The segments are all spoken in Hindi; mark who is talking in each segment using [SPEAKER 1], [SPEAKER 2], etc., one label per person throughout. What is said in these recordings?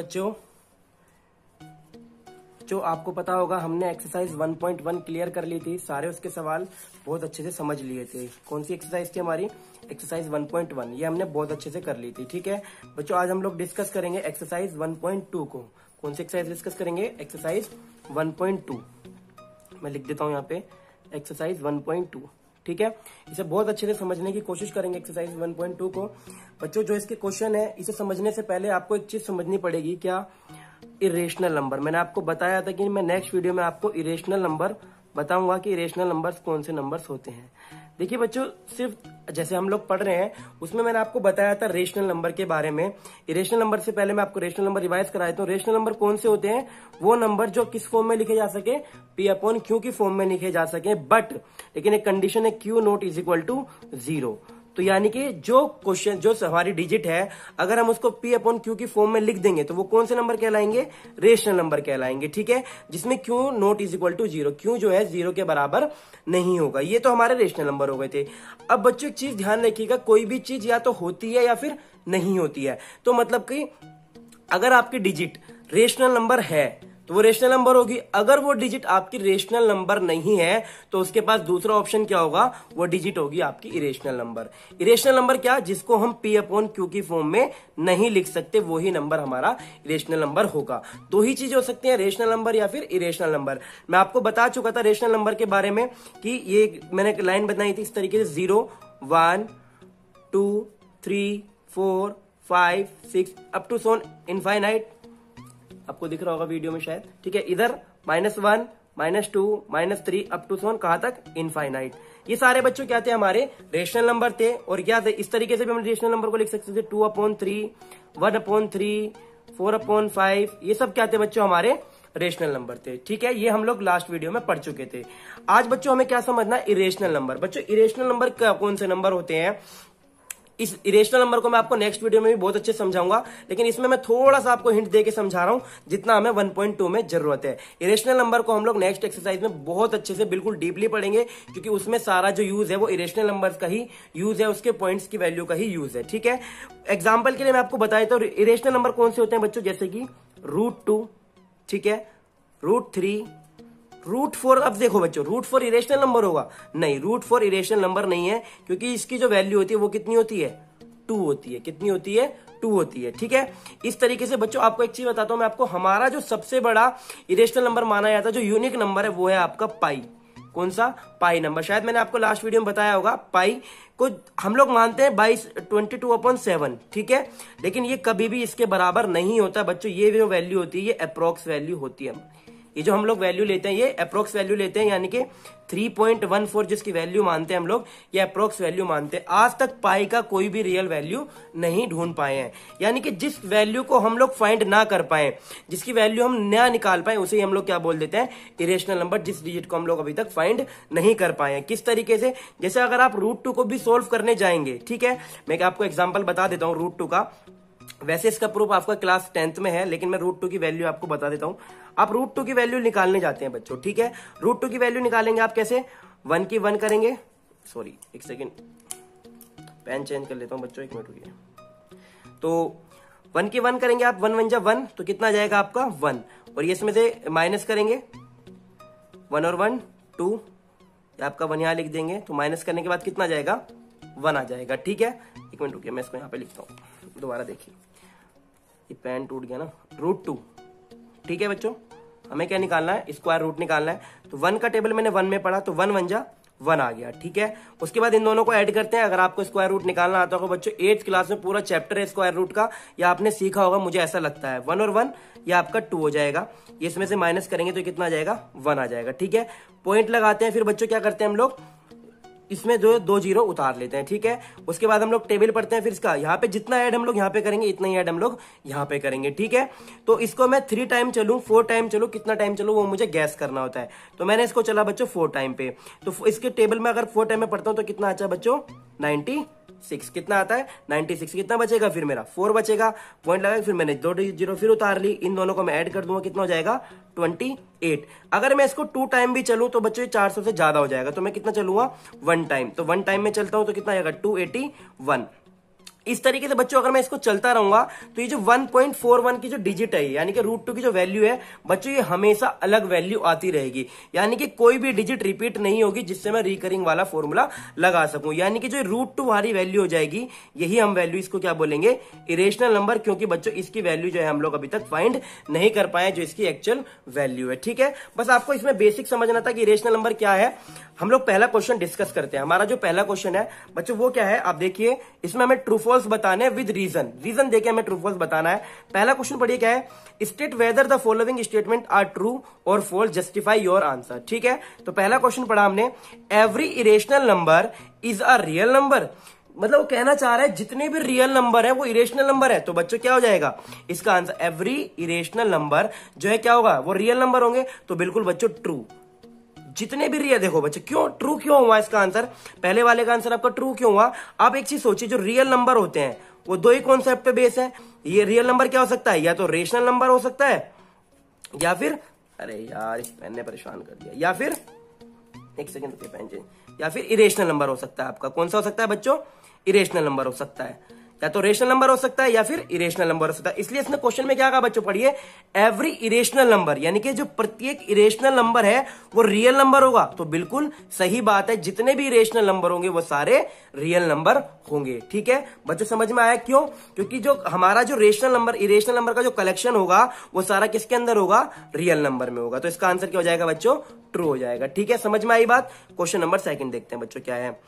[SPEAKER 1] बच्चों, जो आपको पता होगा हमने एक्सरसाइज 1.1 क्लियर कर ली थी, सारे उसके सवाल बहुत अच्छे से समझ लिए थे। कौन सी एक्सरसाइज थी हमारी? एक्सरसाइज 1.1, ये हमने बहुत अच्छे से कर ली थी। ठीक है बच्चों, आज हम लोग डिस्कस करेंगे एक्सरसाइज 1.2 को। कौन सी एक्सरसाइज डिस्कस करेंगे? एक्सरसाइज 1.2। मैं लिख देता हूँ यहाँ पे एक्सरसाइज 1.2। ठीक है, इसे बहुत अच्छे से समझने की कोशिश करेंगे एक्सरसाइज 1.2 को। बच्चों जो इसके क्वेश्चन है, इसे समझने से पहले आपको एक चीज समझनी पड़ेगी। क्या? Irrational number. मैंने आपको बताया था कि मैं नेक्स्ट वीडियो में आपको इरेशनल नंबर बताऊंगा कि इरेशनल नंबर्स कौन से नंबर्स होते हैं। देखिए बच्चों, सिर्फ जैसे हम लोग पढ़ रहे हैं उसमें मैंने आपको बताया था रेशनल नंबर के बारे में। इरेशनल नंबर से पहले मैं आपको रेशनल नंबर रिवाइज कराया था। रेशनल नंबर कौन से होते हैं? वो नंबर जो किस फॉर्म में लिखे जा सके? P/Q की फॉर्म में लिखे जा सके, बट लेकिन एक कंडीशन है, Q naught is equal to 0। तो यानी कि जो क्वेश्चन, जो हमारी डिजिट है, अगर हम उसको P/Q की फॉर्म में लिख देंगे तो वो कौन से नंबर कहलाएंगे? रेशनल नंबर कहलाएंगे। ठीक है, जिसमें Q naught is equal to 0, Q जो है 0 के बराबर नहीं होगा। ये तो हमारे रेशनल नंबर हो गए थे। अब बच्चों एक चीज ध्यान रखिएगा, कोई भी चीज या तो होती है या फिर नहीं होती है। तो मतलब कि अगर आपकी डिजिट रेशनल नंबर है तो वो रेशनल नंबर होगी। अगर वो डिजिट आपकी रेशनल नंबर नहीं है तो उसके पास दूसरा ऑप्शन क्या होगा? वो डिजिट होगी आपकी इरेशनल नंबर। इरेशनल नंबर क्या? जिसको हम P/Q की फॉर्म में नहीं लिख सकते, वही नंबर हमारा इरेशनल नंबर होगा। दो ही चीजें हो सकती हैं, रेशनल नंबर या फिर इरेशनल नंबर। मैं आपको बता चुका था रेशनल नंबर के बारे में कि ये मैंने लाइन बनाई थी इस तरीके से, 0 1 2 3 4 5 6 अप टू सोन इनफाइनाइट। आपको दिख रहा होगा वीडियो में शायद। ठीक है, इधर -1 -2 -3 अप टू सोन कहां तक? इनफाइनाइट। ये सारे बच्चों क्या थे? हमारे रेशनल नंबर थे। और क्या थे? इस तरीके से भी हम रेशनल नंबर को लिख सकते थे, 2/3 1/3 4/5। ये सब क्या थे बच्चों? हमारे रेशनल नंबर थे। ठीक है, ये हम लोग लास्ट वीडियो में पढ़ चुके थे। आज बच्चों हमें क्या समझना? Irrational number. बच्चों इरेशनल नंबर कौन से नंबर होते हैं? इस इरेशनल नंबर को मैं आपको नेक्स्ट वीडियो में भी बहुत अच्छे से समझाऊंगा, लेकिन इसमें मैं थोड़ा सा आपको हिंट देके समझा रहा हूं जितना हमें 1.2 में जरूरत है। इरेशनल नंबर को हम लोग नेक्स्ट एक्सरसाइज में बहुत अच्छे से बिल्कुल डीपली पढ़ेंगे, क्योंकि उसमें सारा जो यूज है वो इरेशनल नंबर्स का ही यूज है, उसके पॉइंट्स की वैल्यू का ही यूज है। ठीक है, एग्जाम्पल के लिए मैं आपको बताया था इरेशनल नंबर कौन से होते हैं बच्चों, जैसे कि √2, ठीक है, √3, √4। अब देखो बच्चों, √4 इरेशनल नंबर होगा? नहीं, √4 इरेशनल नंबर नहीं है, क्योंकि इसकी जो वैल्यू होती है वो कितनी होती है? 2 होती है। कितनी होती है? 2 होती है। ठीक है, इस तरीके से बच्चों आपको एक चीज बताता हूं मैं आपको, हमारा जो सबसे बड़ा इरेशनल नंबर माना जाता है, जो यूनिक नंबर है, वो है आपका पाई। कौन सा? पाई नंबर। शायद मैंने आपको लास्ट वीडियो में बताया होगा। पाई को हम लोग मानते हैं 22/7। ठीक है, लेकिन ये कभी भी इसके बराबर नहीं होता बच्चों। ये जो वैल्यू होती है ये अप्रोक्स वैल्यू होती है। ये जो हम लोग वैल्यू लेते हैं ये अप्रोक्स वैल्यू लेते हैं, यानी कि 3.14 जिसकी वैल्यू मानते हैं हम लोग, ये अप्रोक्स वैल्यू मानते हैं। आज तक पाई का कोई भी रियल वैल्यू नहीं ढूंढ पाए हैं। यानी कि जिस वैल्यू को हम लोग फाइंड ना कर पाए, जिसकी वैल्यू हम ना निकाल पाए, उसे हम लोग क्या बोल देते हैं? Irrational number. जिस डिजिट को हम लोग अभी तक फाइंड नहीं कर पाए हैं। किस तरीके से? जैसे अगर आप √2 को भी सोल्व करने जाएंगे, ठीक है, मैं आपको एग्जाम्पल बता देता हूं √2 का। वैसे इसका प्रूफ आपका क्लास 10th में है, लेकिन मैं √2 की वैल्यू आपको बता देता हूं। आप √2 की वैल्यू निकालने जाते हैं बच्चों, ठीक है। √2 की वैल्यू निकालेंगे आप कैसे? 1 की 1 करेंगे, सॉरी एक सेकेंड, पेन चेंज कर लेता हूं बच्चों, एक मिनट रुकिए। तो 1 की 1 करेंगे आप, 1 1 जा 1, तो कितना जाएगा आपका? 1। और ये इसमें से माइनस करेंगे, 1 और 1 2, आपका 1 यहां लिख देंगे, तो माइनस करने के बाद कितना जाएगा? 1 आ जाएगा। ठीक है, एक मिनट रुकिए, मैं इसको यहाँ पे लिखता हूँ, दोबारा देखिए, ये पेन टूट गया ना। √2, ठीक है बच्चों, हमें क्या निकालना है? स्क्वायर रूट निकालना है। तो 1 का टेबल मैंने 1 में पढ़ा, तो 1 1 जा 1 आ गया। ठीक है, उसके बाद इन दोनों को ऐड करते हैं। अगर आपको स्क्वायर रूट निकालना आता होगा बच्चों, 8th क्लास में पूरा चैप्टर है स्क्वायर रूट का, या आपने सीखा होगा, मुझे ऐसा लगता है। 1 और 1 ये आपका 2 हो जाएगा। ये इसमें से माइनस करेंगे तो कितना आ जाएगा? 1 आ जाएगा। ठीक है, पॉइंट लगाते हैं। फिर बच्चों क्या करते हैं हम लोग? इसमें जो 2 जीरो उतार लेते हैं। ठीक है, उसके बाद हम लोग टेबल पढ़ते हैं। फिर इसका यहाँ पे जितना ऐड हम लोग यहाँ पे करेंगे, इतना ही ऐड हम लोग यहाँ पे करेंगे। ठीक है, तो इसको मैं 3 टाइम चलूं, 4 टाइम चलूं, कितना टाइम चलूं वो मुझे गैस करना होता है। तो मैंने इसको चला बच्चों 4 टाइम पे। तो इसके टेबल में अगर 4 टाइम में पढ़ता हूं तो कितना आता है बच्चों? 96। कितना आता है? 96। कितना बचेगा फिर मेरा? 4 बचेगा। पॉइंट लगा, फिर मैंने 2 जीरो फिर उतार ली। इन दोनों को मैं ऐड कर दूंगा, कितना हो जाएगा? 28। अगर मैं इसको 2 टाइम भी चलूं तो बच्चों 400 से ज्यादा हो जाएगा। तो मैं कितना चलूंगा? 1 टाइम। तो 1 टाइम में चलता हूं तो कितना आएगा? 281। इस तरीके से बच्चों अगर मैं इसको चलता रहूंगा तो ये जो 1.41 की जो डिजिट है यानी कि √2 की जो वैल्यू है बच्चों ये हमेशा अलग वैल्यू आती रहेगी, यानी कि कोई भी डिजिट रिपीट नहीं होगी जिससे मैं रिकरिंग वाला फॉर्मूला लगा सकूं। यानी कि जो √2 वाली वैल्यू हो जाएगी यही हम वैल्यू इसको क्या बोलेंगे, इरेशनल नंबर, क्योंकि बच्चों इसकी वैल्यू जो है हम लोग अभी तक फाइंड नहीं कर पाए जो इसकी एक्चुअल वैल्यू है। ठीक है, बस आपको इसमें बेसिक समझना था कि इरेशनल नंबर क्या है। हम लोग पहला क्वेश्चन डिस्कस करते हैं। हमारा जो पहला क्वेश्चन है बच्चों वो क्या है, आप देखिए इसमें हमें ट्रू फॉल्स बताने विद रीजन देके हमें ट्रू फॉल्स बताना है। पहला क्वेश्चन पढ़िए क्या है, state whether the following statement are true और फॉल्स, जस्टिफाई योर आंसर। ठीक है, तो पहला क्वेश्चन पढ़ा हमने, every irrational number is a real number, मतलब वो कहना चाह रहा है जितने भी रियल नंबर है वो इरेशनल नंबर है। तो बच्चों क्या हो जाएगा इसका आंसर, एवरी इरेशनल नंबर जो है क्या होगा, वो रियल नंबर होंगे। तो बिल्कुल बच्चों ट्रू, जितने भी रियल, देखो बच्चों क्यों ट्रू क्यों हुआ इसका आंसर, पहले वाले का आंसर आपका ट्रू क्यों हुआ। आप एक चीज सोचिए, जो रियल नंबर होते हैं वो दो ही कॉन्सेप्ट पे बेस है। ये रियल नंबर क्या हो सकता है, या तो रेशनल नंबर हो सकता है या फिर, अरे यार इस पेन ने परेशान कर दिया, या फिर एक सेकंड रुकिए पेन चेंज, या फिर इरेशनल नंबर हो सकता है आपका। कौन सा हो सकता है बच्चों, इरेशनल नंबर हो सकता है, या तो रेशनल नंबर हो सकता है या फिर इरेशनल नंबर हो सकता है। इसलिए इसने क्वेश्चन में क्या कहा बच्चों, पढ़िए, एवरी इरेशनल नंबर, यानी कि जो प्रत्येक इरेशनल नंबर है वो रियल नंबर होगा। तो बिल्कुल सही बात है, जितने भी इरेशनल नंबर होंगे वो सारे रियल नंबर होंगे। ठीक है बच्चों, समझ में आया क्यों, क्योंकि जो हमारा जो रेशनल नंबर इरेशनल नंबर का जो कलेक्शन होगा वो सारा किसके अंदर होगा, रियल नंबर में होगा। तो इसका आंसर क्या हो जाएगा बच्चों, ट्रू हो जाएगा। ठीक है, समझ में आई बात। क्वेश्चन नंबर सेकंड देखते हैं बच्चों क्या है।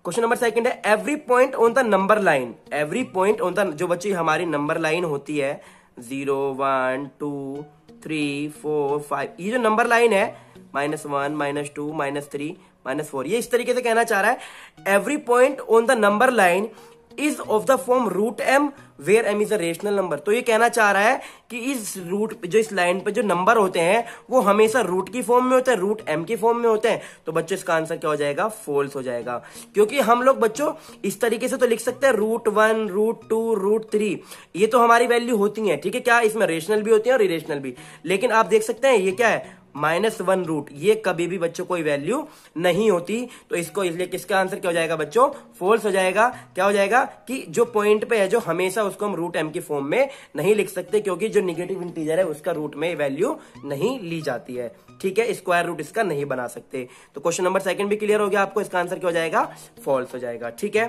[SPEAKER 1] क्वेश्चन नंबर सेकंड है, every point on the number line, every point on the, जो बच्चे हमारी नंबर लाइन होती है 0 1 2 3 4 5, ये जो नंबर लाइन है -1 -2 -3 -4, ये इस तरीके से कहना चाह रहा है, every point on the number line is of the form √m where m is a rational number. तो ये कहना चाह रहा है कि इस रूट जो इस लाइन पे जो नंबर होते हैं वो हमेशा रूट की फॉर्म में होते हैं, √m की फॉर्म में होते हैं। तो बच्चों इसका आंसर क्या हो जाएगा, फॉल्स हो जाएगा, क्योंकि हम लोग बच्चों इस तरीके से तो लिख सकते हैं √1 √2 √3, ये तो हमारी वैल्यू होती है। ठीक है, क्या इसमें रेशनल भी होती है और इरेशनल भी, लेकिन आप देख सकते हैं ये क्या है, -1 रूट, ये कभी भी बच्चों कोई वैल्यू नहीं होती। तो इसको इसलिए किसका आंसर क्या हो जाएगा बच्चों, फॉल्स हो जाएगा। क्या हो जाएगा कि जो पॉइंट पे है जो हमेशा उसको हम √m की फॉर्म में नहीं लिख सकते, क्योंकि जो निगेटिव इंटीजर है उसका रूट में वैल्यू नहीं ली जाती है। ठीक है, स्क्वायर रूट इसका नहीं बना सकते। तो क्वेश्चन नंबर सेकंड भी क्लियर हो गया आपको, इसका आंसर क्या हो जाएगा, फॉल्स हो जाएगा। ठीक है,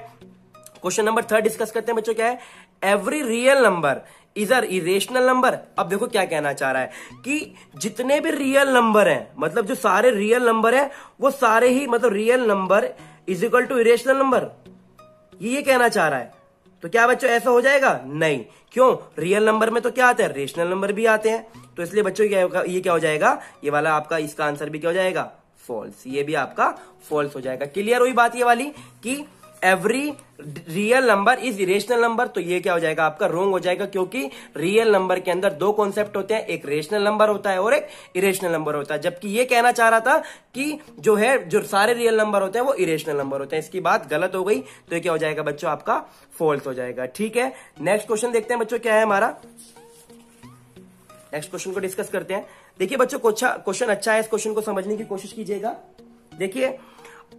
[SPEAKER 1] क्वेश्चन नंबर थर्ड डिस्कस करते हैं बच्चों क्या है, every real number is a irrational number. अब देखो क्या कहना चाह रहा है कि जितने भी रियल नंबर हैं, मतलब जो सारे रियल नंबर हैं वो सारे ही, मतलब real number is equal to irrational number, ये कहना चाह रहा है। तो क्या बच्चों ऐसा हो जाएगा, नहीं, क्यों, रियल नंबर में तो क्या आते हैं, रेशनल नंबर भी आते हैं। तो इसलिए बच्चों ये क्या हो जाएगा, ये वाला आपका इसका आंसर भी क्या हो जाएगा, फॉल्स, ये भी आपका फॉल्स हो जाएगा। क्लियर हुई बात ये वाली कि every real number is irrational number, तो ये क्या हो जाएगा आपका, रोंग हो जाएगा, क्योंकि रियल नंबर के अंदर दो कॉन्सेप्ट होते हैं, एक रेशनल नंबर होता है और एक इरेशनल नंबर होता है। जबकि ये कहना चाह रहा था कि जो है जो सारे रियल नंबर होते हैं वो इरेशनल नंबर होते हैं। इसकी बात गलत हो गई, तो ये क्या हो जाएगा बच्चों, आपका फॉल्स हो जाएगा। ठीक है, नेक्स्ट क्वेश्चन देखते हैं बच्चों क्या है हमारा, नेक्स्ट क्वेश्चन को डिस्कस करते हैं। देखिए बच्चों क्वेश्चन अच्छा है, इस क्वेश्चन को समझने की कोशिश कीजिएगा। देखिए,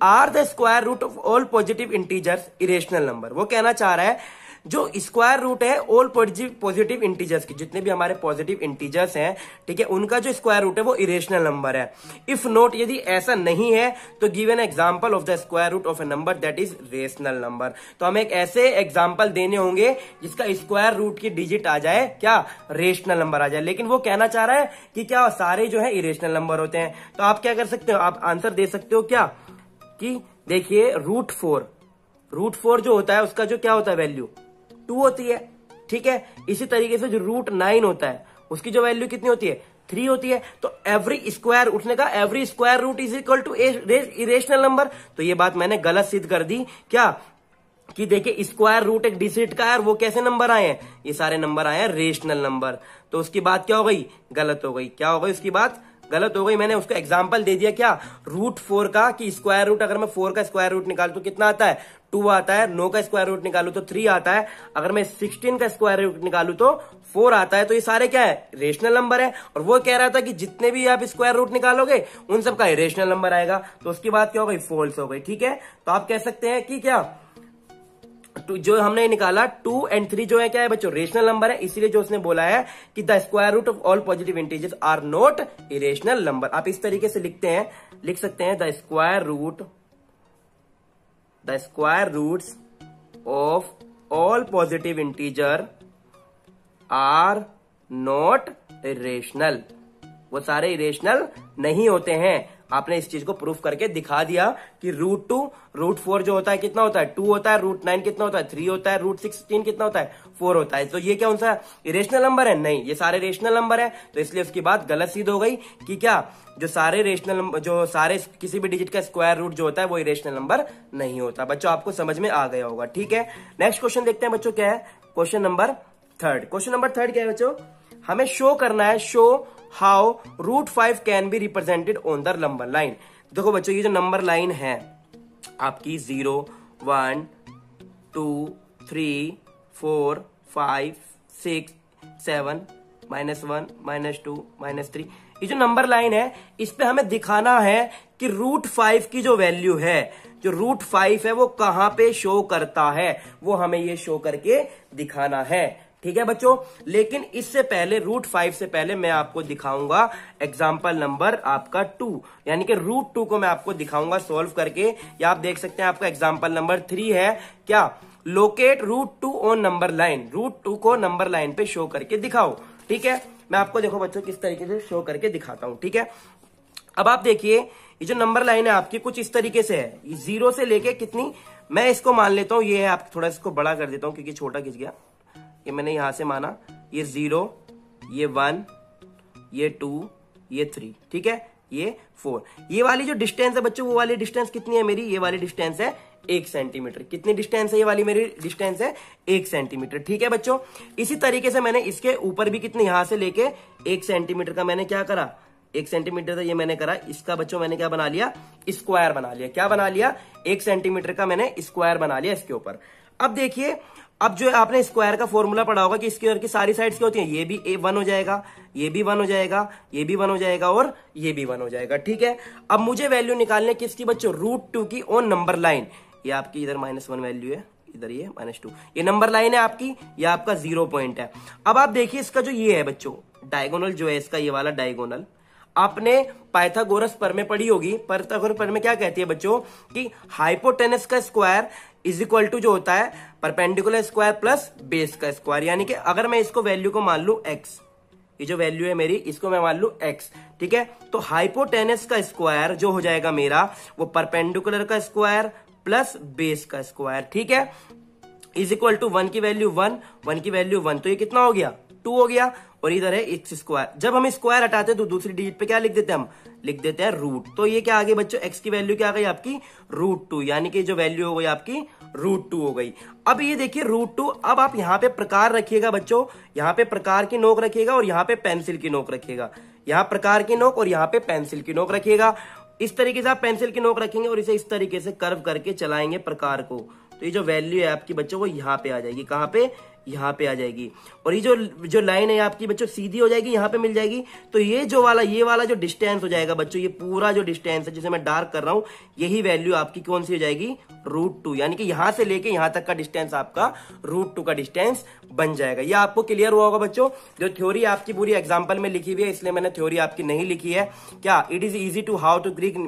[SPEAKER 1] are the square root of all positive integers irrational number, वो कहना चाह रहा है जो स्क्वायर रूट है ऑल पॉजिटिव इंटीजर्स की, जितने भी हमारे पॉजिटिव इंटीजर्स हैं, ठीक है, उनका जो स्क्वायर रूट है वो इरेशनल नंबर है। इफ नॉट, यदि ऐसा नहीं है तो give an example of the square root of a number that is rational number. तो हमें एक ऐसे एग्जांपल देने होंगे जिसका स्क्वायर रूट की डिजिट आ जाए क्या, रेशनल नंबर आ जाए। लेकिन वो कहना चाह रहा है कि क्या सारे जो है इरेशनल नंबर होते हैं। तो आप क्या कर सकते हो, आप आंसर दे सकते हो क्या कि देखिए √4 जो होता है उसका जो क्या होता है वैल्यू 2 होती है। ठीक है, इसी तरीके से जो √9 होता है उसकी जो वैल्यू कितनी होती है, 3 होती है। तो एवरी स्क्वायर, उसने कहा every square root is equal to irrational number. तो ये बात मैंने गलत सिद्ध कर दी क्या, कि देखिए स्क्वायर रूट एक डिजिट का है, वो कैसे नंबर आए हैं, ये सारे नंबर आए हैं रेशनल नंबर। तो उसकी बात क्या हो गई, गलत हो गई। क्या हो गई उसकी बात, गलत हो गई। मैंने उसको एग्जांपल दे दिया क्या, √4 का, कि स्क्वायर रूट अगर मैं 4 का स्क्वायर रूट निकालू तो कितना आता है, 2 आता है। 9 का स्क्वायर रूट निकालू तो 3 आता है। अगर मैं 16 का स्क्वायर रूट निकालू तो 4 आता है। तो ये सारे क्या है, रेशनल नंबर है। और वो कह रहा था कि जितने भी आप स्क्वायर रूट निकालोगे उन सबका रेशनल नंबर आएगा। तो उसकी बात क्या हो गई, फॉल्स हो गई। ठीक है, तो आप कह सकते हैं कि क्या जो हमने निकाला 2 and 3 जो है क्या है बच्चों, रेशनल नंबर है, इसीलिए जो उसने बोला है कि the square root of all positive integers are not irrational number. आप इस तरीके से लिख सकते हैं the square roots of all positive integer are not irrational. वो सारे इरेशनल नहीं होते हैं। आपने इस चीज को प्रूफ करके दिखा दिया कि √2 √4 जो होता है कितना होता है 2 होता है, √9 कितना होता है 3 होता है, √16 कितना होता है 4 होता है। तो ये क्या उनसा इरेशनल नंबर है? नहीं, ये सारे रेशनल नंबर है। तो इसलिए उसकी बात गलत सिद्ध हो गई कि क्या जो सारे रेशनल नंबर, जो सारे किसी भी डिजिट का स्क्वायर रूट जो होता है वो इरेशनल नंबर नहीं होता। बच्चों आपको समझ में आ गया होगा, ठीक है। नेक्स्ट क्वेश्चन देखते हैं बच्चों, क्या है क्वेश्चन नंबर 3। क्वेश्चन नंबर 3 क्या है बच्चों, हमें शो करना है, show how √5 can be represented on the number line. देखो बच्चों ये जो नंबर लाइन है आपकी 0 1 2 3 4 5 6 7 -1 -2 -3, ये जो नंबर लाइन है इस पे हमें दिखाना है कि √5 की जो वैल्यू है, जो √5 है वो कहां पे शो करता है, वो हमें ये शो करके दिखाना है, ठीक है बच्चों। लेकिन इससे पहले √5 से पहले मैं आपको दिखाऊंगा एग्जाम्पल नंबर आपका 2, यानी कि √2 को मैं आपको दिखाऊंगा सॉल्व करके। या आप देख सकते हैं आपका एग्जाम्पल नंबर 3 है क्या, लोकेट √2 ऑन नंबर लाइन, √2 को नंबर लाइन पे शो करके दिखाओ, ठीक है। मैं आपको देखो बच्चों किस तरीके से शो करके दिखाता हूं, ठीक है। अब आप देखिए ये जो नंबर लाइन है आपकी कुछ इस तरीके से है, 0 से लेके कितनी, मैं इसको मान लेता हूं ये है, आप थोड़ा इसको बड़ा कर देता हूं क्योंकि छोटा खिंच गया। ये मैंने यहां से माना, ये 0, ये 1, ये 2, ये 3, ठीक है, ये 4। ये वाली जो डिस्टेंस है बच्चों, वो वाली डिस्टेंस कितनी है मेरी, ये वाली डिस्टेंस है 1 सेंटीमीटर। कितनी डिस्टेंस है, ये वाली मेरी डिस्टेंस है 1 सेंटीमीटर, ठीक है बच्चों। इसी तरीके से मैंने इसके ऊपर भी कितने, यहां से लेके 1 सेंटीमीटर का मैंने क्या करा, 1 सेंटीमीटर का ये मैंने करा, इसका बच्चों मैंने क्या बना लिया, स्क्वायर बना लिया। क्या बना लिया, 1 सेंटीमीटर का मैंने स्क्वायर बना लिया इसके ऊपर। अब देखिए, अब जो आपने स्क्वायर का फॉर्मूला पढ़ा होगा कि इसके और की सारी साइड्स क्या होती हैं, ये भी 1 हो जाएगा, ये भी 1 हो जाएगा, ये भी 1 हो जाएगा और ये भी 1 हो जाएगा, ठीक है। अब मुझे वैल्यू निकालने किसकी बच्चों, √2 की ऑन नंबर लाइन। ये आपकी इधर -1 वैल्यू है, इधर ये -2, ये नंबर लाइन है आपकी, ये आपका 0 पॉइंट है। अब आप देखिए इसका जो ये है बच्चों डायगोनल जो है इसका, ये वाला डायगोनल आपने पाइथागोरस पर में पढ़ी होगी। पाइथागोरस पर में क्या कहती है बच्चों कि हाइपोटेनस का स्क्वायर इज इक्वल टू जो होता है परपेंडिकुलर स्क्वायर प्लस बेस का स्क्वायर। यानी कि अगर मैं इसको वैल्यू को मान लू x, ये जो वैल्यू है मेरी इसको मैं मान लू x, ठीक है, तो हाइपोटेनस का स्क्वायर जो हो जाएगा मेरा वो परपेंडिकुलर का स्क्वायर प्लस बेस का स्क्वायर, ठीक है, इज इक्वल टू 1 की वैल्यू 1, 1 की वैल्यू 1, तो ये कितना हो गया 2 हो गया, और इधर है x स्क्वायर। जब हम स्क्वायर हटाते हैं तो दूसरी डिजिट पे क्या लिख देते हैं, हम लिख देते हैं रूट। तो ये क्या आ गई बच्चों, x की वैल्यू क्या आ गई आपकी √2, यानी कि जो वैल्यू हो गई आपकी √2 हो गई। अब ये देखिए √2, अब आप यहाँ पे प्रकार रखिएगा बच्चों, यहाँ पे प्रकार की नोक रखिएगा और यहाँ पे पेंसिल की नोक रखिएगा, यहाँ प्रकार की नोक और यहाँ पे पेंसिल की नोक रखिएगा। इस तरीके से आप पेंसिल की नोक रखेंगे और इसे इस तरीके से कर्व करके चलाएंगे प्रकार को, तो ये जो वैल्यू है आपकी बच्चों वो यहाँ पे आ जाएगी, कहाँ पे, यहाँ पे आ जाएगी। और ये जो लाइन है आपकी बच्चों सीधी हो जाएगी, यहाँ पे मिल जाएगी। तो ये वाला जो डिस्टेंस हो जाएगा बच्चों, ये पूरा जो डिस्टेंस है जिसे मैं डार्क कर रहा हूं, यही वैल्यू आपकी कौन सी हो जाएगी √2, यानी कि यहां से लेके यहां तक का डिस्टेंस आपका √2 का डिस्टेंस बन जाएगा। ये आपको क्लियर हुआ होगा बच्चों। जो थ्योरी आपकी पूरी एग्जाम्पल में लिखी हुई है इसलिए मैंने थ्योरी आपकी नहीं लिखी है। क्या, it is easy to how to Greek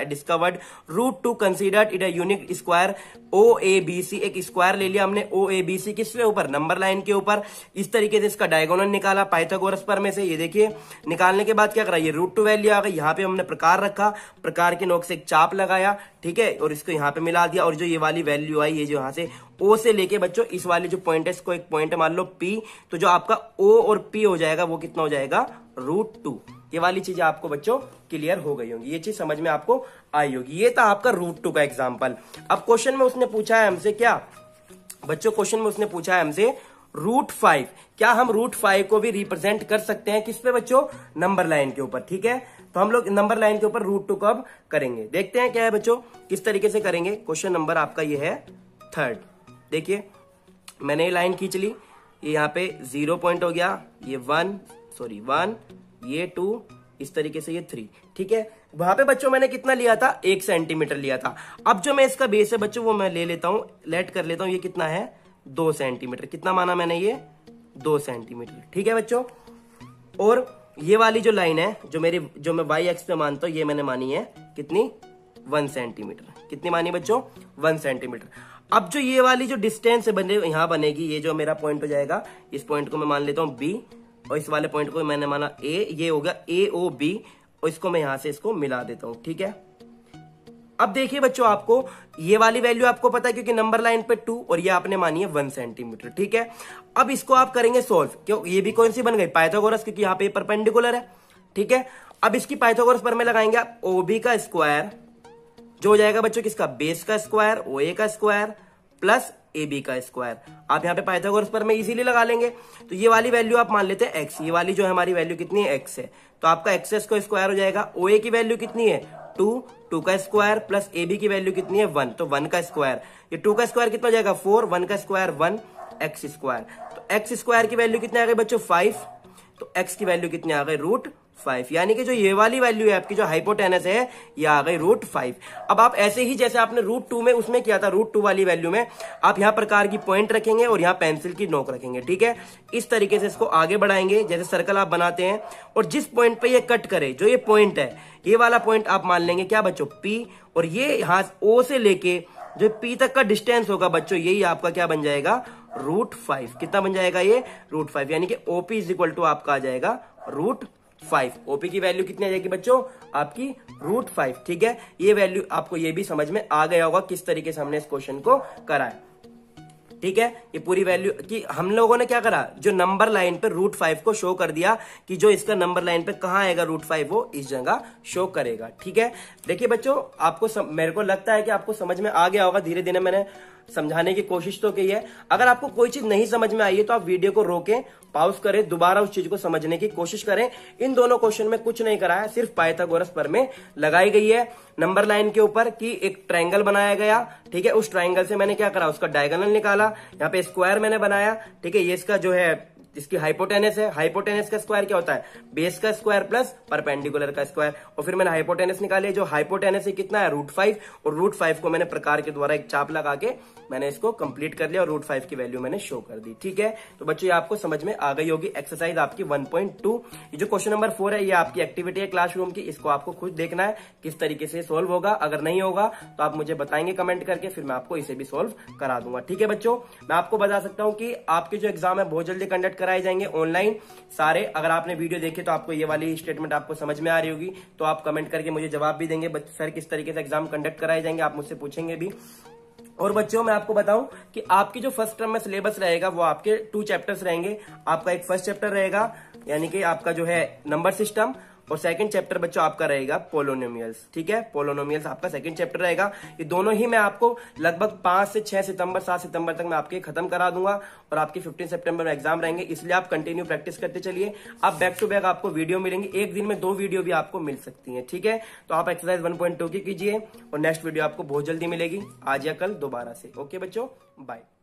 [SPEAKER 1] discovered √2 considered it a unique square OABC। एक स्क्वायर ले लिया हमने OABC, किसके ऊपर, नंबर लाइन के ऊपर। इस तरीके से इसका डायगोनल निकाला पाइथागोरस पर में से। ये देखिए निकालने के बाद क्या करा, ये √2 वैल्यू आ गई, यहाँ पे हमने प्रकार रखा, प्रकार के नोक से एक चाप लगाया, ठीक है, और इसको यहाँ पे मिला दिया। और जो ये वाली वैल्यू आई, ये जो यहाँ से O से लेके बच्चों इस वाले जो पॉइंट है इसको एक पॉइंट मान लो P, तो जो आपका O और P हो जाएगा वो कितना हो जाएगा √2। ये वाली चीजें आपको बच्चों क्लियर हो गई होंगी, ये चीज समझ में आपको आई होगी। ये था आपका √2 का एग्जाम्पल। अब क्वेश्चन में उसने पूछा है हमसे क्या बच्चों, क्वेश्चन में उसने पूछा है हमसे √5। क्या हम √5 को भी रिप्रेजेंट कर सकते हैं किस पे बच्चों, नंबर लाइन के ऊपर, ठीक है। तो हम लोग नंबर लाइन के ऊपर √2 को अब करेंगे, देखते हैं क्या है बच्चों, किस तरीके से करेंगे। क्वेश्चन नंबर आपका ये है 3। देखिए मैंने ये लाइन खींच ली, ये यहाँ पे 0 पॉइंट हो गया, ये 1, ये 2, इस तरीके से ये 3, ठीक है। वहां पे बच्चों मैंने कितना लिया था, 1 सेंटीमीटर लिया था। अब जो मैं इसका बेस है बच्चों वो मैं ले लेता हूं, लेट कर लेता हूं, ये कितना है 2 सेंटीमीटर। कितना माना मैंने ये 2 सेंटीमीटर। ठीक है बच्चों, और ये वाली जो लाइन है जो मैं वाई एक्स पे मानता हूं, ये मैंने मानी है कितनी 1 सेंटीमीटर। कितनी मानी बच्चों 1 सेंटीमीटर। अब जो ये वाली जो डिस्टेंस यहां बनेगी, ये जो मेरा पॉइंट हो जाएगा, इस पॉइंट को मैं मान लेता हूं बी और इस वाले पॉइंट को मैंने माना ए, ये होगा AOB और इसको मैं यहां से इसको मिला देता हूं। ठीक है, अब देखिए बच्चों, आपको ये वाली वैल्यू आपको पता है क्योंकि नंबर लाइन पे 2 और ये आपने मानी है 1 सेंटीमीटर। ठीक है, अब इसको आप करेंगे सोल्व। क्यों, ये भी कौन सी बन गई पाइथागोरस, क्योंकि यहाँ पे परपेंडिकुलर है। ठीक है, अब इसकी पाइथागोरस पर में लगाएंगे आप OB का स्क्वायर, जो हो जाएगा बच्चों किसका, बेस का स्क्वायर, OA का स्क्वायर प्लस AB का स्क्वायर। आप यहाँ पे पाइथागोरस पर में इजीली लगा लेंगे। तो ये वाली वैल्यू आप मान लेते हैं x, ये वाली जो है हमारी वैल्यू कितनी है x है, तो आपका XS का स्क्वायर हो जाएगा। OA की वैल्यू कितनी है 2 का स्क्वायर प्लस AB की वैल्यू कितनी है 1, तो 1 का स्क्वायर। ये 2 का स्क्वायर कितना हो जाएगा 4, 1 का स्क्वायर 1, x स्क्वायर। तो x स्क्वायर की वैल्यू कितनी आ गई बच्चों 5, तो x की वैल्यू कितनी आ गई √5। यानी कि जो ये वाली वैल्यू है आपकी जो हाइपोटेनस है, ये आ गई √5। अब आप ऐसे ही जैसे आपने √2 में उसमें किया था, √2 वाली वैल्यू में आप यहाँ प्रकार की पॉइंट रखेंगे और यहाँ पेंसिल की नोक रखेंगे। ठीक है, इस तरीके से इसको आगे बढ़ाएंगे जैसे सर्कल आप बनाते हैं, और जिस पॉइंट पे ये कट करे, जो ये पॉइंट है, ये वाला पॉइंट आप मान लेंगे क्या बच्चों P, और ये यहाँ O से लेके जो P तक का डिस्टेंस होगा बच्चों, यही आपका क्या बन जाएगा √5। कितना बन जाएगा ये √5, यानी कि OP इज इक्वल टू आपका आ जाएगा √5। OP की वैल्यू कितनी आ जाएगी बच्चों आपकी √5। ठीक है, ये वैल्यू आपको ये भी समझ में आ गया होगा किस तरीके से हमने इस क्वेश्चन को करा है। ठीक है, ये पूरी वैल्यू कि हम लोगों ने क्या करा, जो नंबर लाइन पे √5 को शो कर दिया कि जो इसका नंबर लाइन पे कहां आएगा √5, वो इस जगह शो करेगा। ठीक है, देखिए बच्चों, आपको मेरे को लगता है कि आपको समझ में आ गया होगा। धीरे धीरे मैंने समझाने की कोशिश तो की है। अगर आपको कोई चीज नहीं समझ में आई है तो आप वीडियो को रोकें, पॉज करें, दोबारा उस चीज को समझने की कोशिश करें। इन दोनों क्वेश्चन में कुछ नहीं करा है, सिर्फ पाइथागोरस प्रमेय लगाई गई है नंबर लाइन के ऊपर कि एक ट्रायंगल बनाया गया। ठीक है, उस ट्रायंगल से मैंने क्या करा, उसका डायगोनल निकाला, यहाँ पे स्क्वायर मैंने बनाया। ठीक है, ये इसका जो है इसकी हाइपोटेनस है, हाइपोटेनस का स्क्वायर क्या होता है बेस का स्क्वायर प्लस परपेंडिकुलर का स्क्वायर, और फिर मैंने हाइपोटेनस निकाली, जो हाइपोटेनस है कितना है √5, और √5 को मैंने प्रकार के द्वारा एक चाप लगा के मैंने इसको कंप्लीट कर लिया और √5 की वैल्यू मैंने शो कर दी। ठीक है, तो बच्चों ये आपको समझ में आ गई होगी। एक्सरसाइज आपकी 1.2, ये जो क्वेश्चन नंबर 4 है, ये आपकी एक्टिविटी है क्लासरूम की, इसको आपको खुद देखना है किस तरीके से सोल्व होगा। अगर नहीं होगा तो आप मुझे बताएंगे कमेंट करके, फिर मैं आपको इसे भी सोल्व करा दूंगा। ठीक है बच्चों, मैं आपको बता सकता हूँ कि आपके जो एग्जाम है बहुत जल्दी कंडक्ट कराए जाएंगे ऑनलाइन सारे। अगर आपने वीडियो देखी तो आपको ये वाली स्टेटमेंट आपको समझ में आ रही होगी, तो आप कमेंट करके मुझे जवाब भी देंगे सर किस तरीके से एग्जाम कंडक्ट कराए जाएंगे, आप मुझसे पूछेंगे भी। और बच्चों मैं आपको बताऊं कि आपकी जो फर्स्ट टर्म में सिलेबस रहेगा वो आपके 2 चैप्टर्स रहेंगे। आपका एक फर्स्ट चैप्टर रहेगा यानी कि आपका जो है नंबर सिस्टम, और सेकंड चैप्टर बच्चों आपका रहेगा पोलोनोमियल्स। ठीक है, पोलोनोमियल्स आपका सेकंड चैप्टर रहेगा। ये दोनों ही मैं आपको लगभग 5 से 6 सितंबर 7 सितंबर तक मैं आपके खत्म करा दूंगा, और आपकी 15 सितंबर में एग्जाम रहेंगे, इसलिए आप कंटिन्यू प्रैक्टिस करते चलिए। आप बैक टू बैक आपको वीडियो मिलेंगी, एक दिन में 2 वीडियो भी आपको मिल सकती है। ठीक है, तो आप एक्सरसाइज 1.2 की कीजिए और नेक्स्ट वीडियो आपको बहुत जल्दी मिलेगी, आज या कल दोबारा से। ओके बच्चों, बाय।